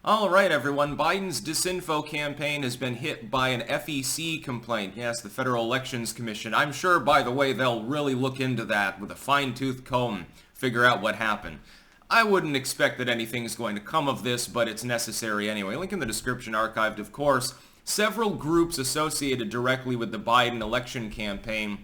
All right, everyone. Biden's Disinfo campaign has been hit by an FEC complaint. Yes, the Federal Elections Commission. I'm sure, by the way, they'll really look into that with a fine-tooth comb, figure out what happened. I wouldn't expect that anything is going to come of this, but it's necessary anyway. Link in the description, archived, of course. Several groups associated directly with the Biden election campaign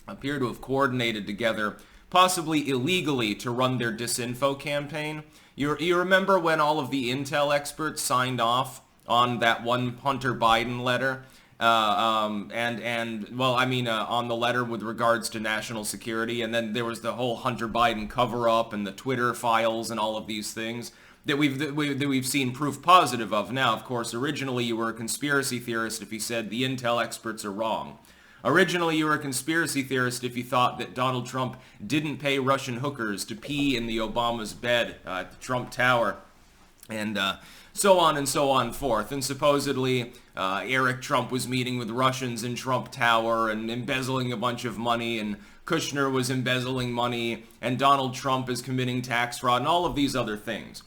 appear to have coordinated together, possibly illegally, to run their Disinfo campaign. You remember when all of the intel experts signed off on that one Hunter Biden letter? On the letter with regards to national security, and then there was the whole Hunter Biden cover-up and the Twitter files and all of these things that we've seen proof positive of. Now, of course, originally you were a conspiracy theorist if you said the intel experts are wrong. Originally, you were a conspiracy theorist if you thought that Donald Trump didn't pay Russian hookers to pee in the Obama's bed at the Trump Tower, and so on and so on forth. And supposedly, Eric Trump was meeting with Russians in Trump Tower and embezzling a bunch of money, and Kushner was embezzling money, and Donald Trump is committing tax fraud, and all of these other things.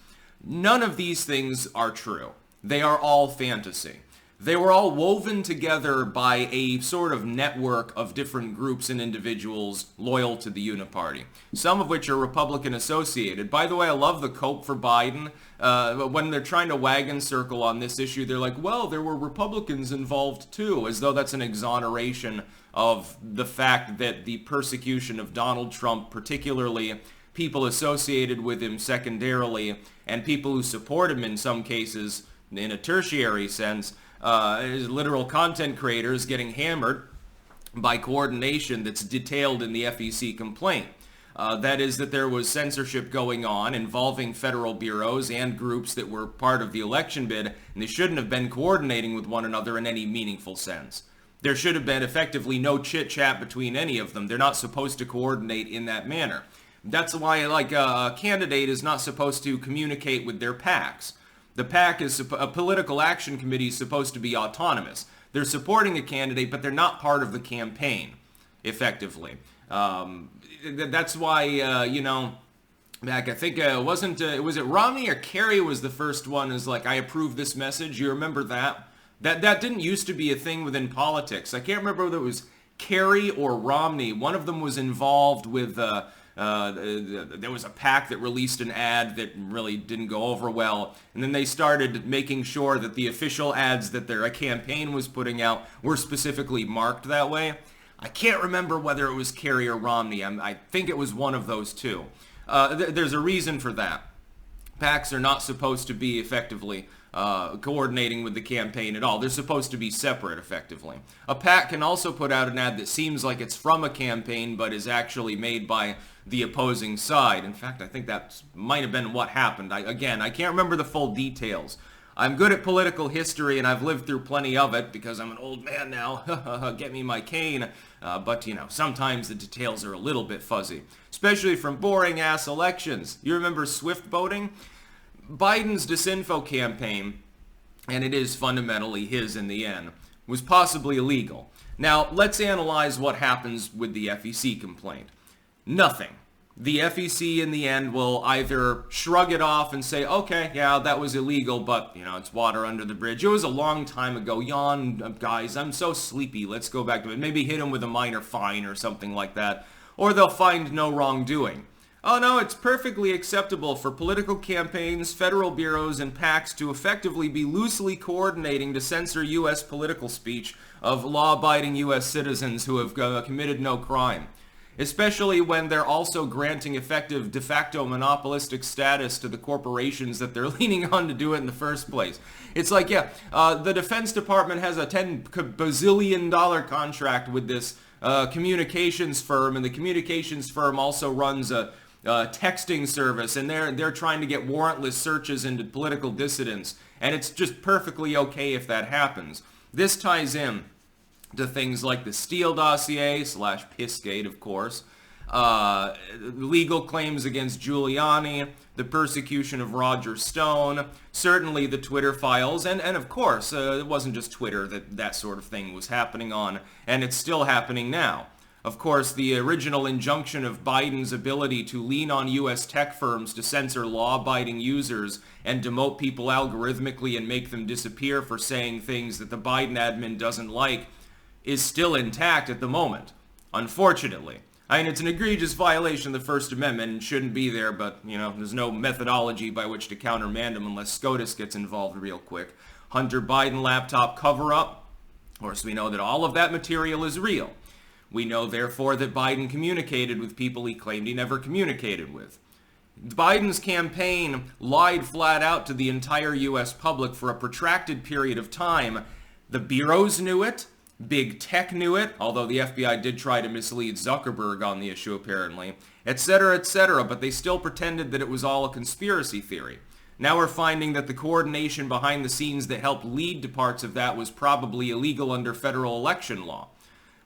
None of these things are true. They are all fantasy. They were all woven together by a sort of network of different groups and individuals loyal to the Uniparty, some of which are Republican associated. By the way, I love the cope for Biden. When they're trying to wagon circle on this issue, they're like, well, there were Republicans involved too, as though that's an exoneration of the fact that the persecution of Donald Trump, particularly people associated with him secondarily, and people who support him in some cases in a tertiary sense, literal content creators getting hammered by coordination that's detailed in the FEC complaint. That is that there was censorship going on involving federal bureaus and groups that were part of the election bid, and they shouldn't have been coordinating with one another in any meaningful sense. There should have been effectively no chit-chat between any of them. They're not supposed to coordinate in that manner. That's why, a candidate is not supposed to communicate with their PACs. The PAC is a political action committee is supposed to be autonomous. They're supporting a candidate, but they're not part of the campaign, effectively. That's why, back, I think, was it Romney or Kerry was the first one is like, I approve this message. You remember that? That didn't used to be a thing within politics. I can't remember whether it was Kerry or Romney. One of them was involved with... there was a PAC that released an ad that really didn't go over well, and then they started making sure that the official ads that their campaign was putting out were specifically marked that way. I can't remember whether it was Kerry or Romney. I think it was one of those two. There's a reason for that. PACs are not supposed to be effectively coordinating with the campaign at all. They're supposed to be separate, effectively. A PAC can also put out an ad that seems like it's from a campaign, but is actually made by the opposing side. In fact, I think that might have been what happened. I can't remember the full details. I'm good at political history, and I've lived through plenty of it because I'm an old man now. Get me my cane. But, sometimes the details are a little bit fuzzy, especially from boring-ass elections. You remember swift voting? Biden's Disinfo campaign, and it is fundamentally his in the end, was possibly illegal. Now, let's analyze what happens with the FEC complaint. Nothing. The FEC in the end will either shrug it off and say, okay, yeah, that was illegal, but, it's water under the bridge. It was a long time ago. Yawn, guys, I'm so sleepy. Let's go back to it. Maybe hit him with a minor fine or something like that. Or they'll find no wrongdoing. Oh no, it's perfectly acceptable for political campaigns, federal bureaus, and PACs to effectively be loosely coordinating to censor U.S. political speech of law-abiding U.S. citizens who have committed no crime. Especially when they're also granting effective de facto monopolistic status to the corporations that they're leaning on to do it in the first place. It's like, the Defense Department has a $10 bazillion contract with this communications firm, and the communications firm also runs a texting service, and they're trying to get warrantless searches into political dissidents, and it's just perfectly okay if that happens. This ties in to things like the Steele dossier / Pissgate, of course, legal claims against Giuliani, the persecution of Roger Stone, certainly the Twitter files, and of course, it wasn't just Twitter that sort of thing was happening on, and it's still happening now. Of course, the original injunction of Biden's ability to lean on U.S. tech firms to censor law-abiding users and demote people algorithmically and make them disappear for saying things that the Biden admin doesn't like is still intact at the moment, unfortunately. I mean, it's an egregious violation of the First Amendment and shouldn't be there, but, there's no methodology by which to countermand them unless SCOTUS gets involved real quick. Hunter Biden laptop cover-up. Of course, we know that all of that material is real. We know, therefore, that Biden communicated with people he claimed he never communicated with. Biden's campaign lied flat out to the entire U.S. public for a protracted period of time. The bureaus knew it. Big Tech knew it, although the FBI did try to mislead Zuckerberg on the issue, apparently, etc., but they still pretended that it was all a conspiracy theory. Now we're finding that the coordination behind the scenes that helped lead to parts of that was probably illegal under federal election law.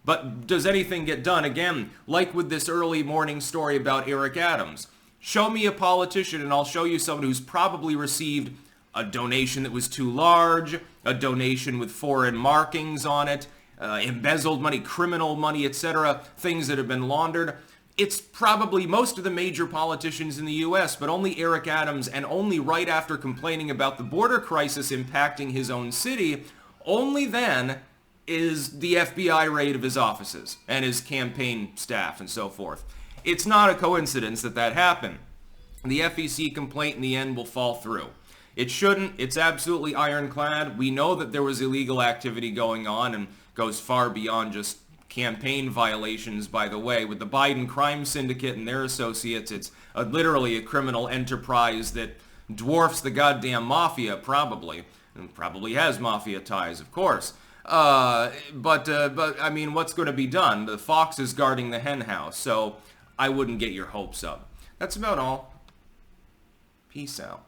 But does anything get done? Again, like with this early morning story about Eric Adams. Show me a politician and I'll show you someone who's probably received a donation that was too large, a donation with foreign markings on it, embezzled money, criminal money, etc., things that have been laundered. It's probably most of the major politicians in the U.S., but only Eric Adams, and only right after complaining about the border crisis impacting his own city, only then is the FBI raid of his offices and his campaign staff and so forth. It's not a coincidence that that happened. The FEC complaint in the end will fall through. It shouldn't. It's absolutely ironclad. We know that there was illegal activity going on and goes far beyond just campaign violations, by the way. With the Biden crime syndicate and their associates, it's literally a criminal enterprise that dwarfs the goddamn mafia, probably. And probably has mafia ties, of course. But I mean, what's going to be done? The fox is guarding the hen house, so I wouldn't get your hopes up. That's about all. Peace out.